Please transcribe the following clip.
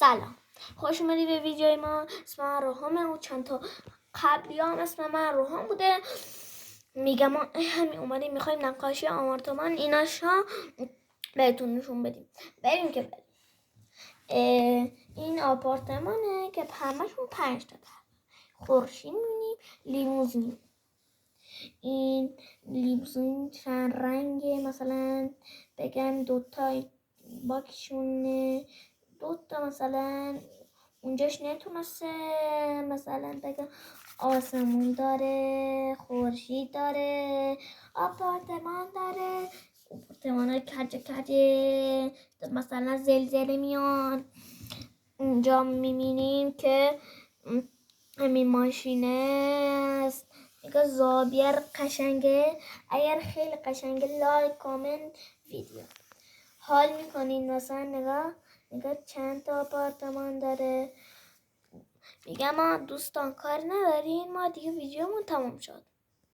سلام، خوش اومدی به ویدیوی ما. اسم من روحامه و چند تا قبلی هم اسم من روحام بوده. میگم ما همین اومدیم میخوایم نقاشی آپارتمان ایناشا بهتون نشون بدیم. بریم که بریم. این آپارتمانه که همشون 5 تا خورشید میبینیم، لیموزین. این لیموزین چند رنگه، مثلا بگم 2 تا باکشونه، 2 تا مثلا اونجاش نتونسته مثلا بگم آسمون داره، خورشید داره، آپارتمان داره. آپارتمان های کجه مثلا زلزله میاد. اونجا میبینیم که همین ماشینه است. اگه زابیر قشنگه، اگر خیلی قشنگه لایک کامنت ویدیو حال میکنین. مثلا نگاه چند تا آپارتمان داره. میگم ما دوستان کار ندارین، ما دیگه ویدیومون تموم شد.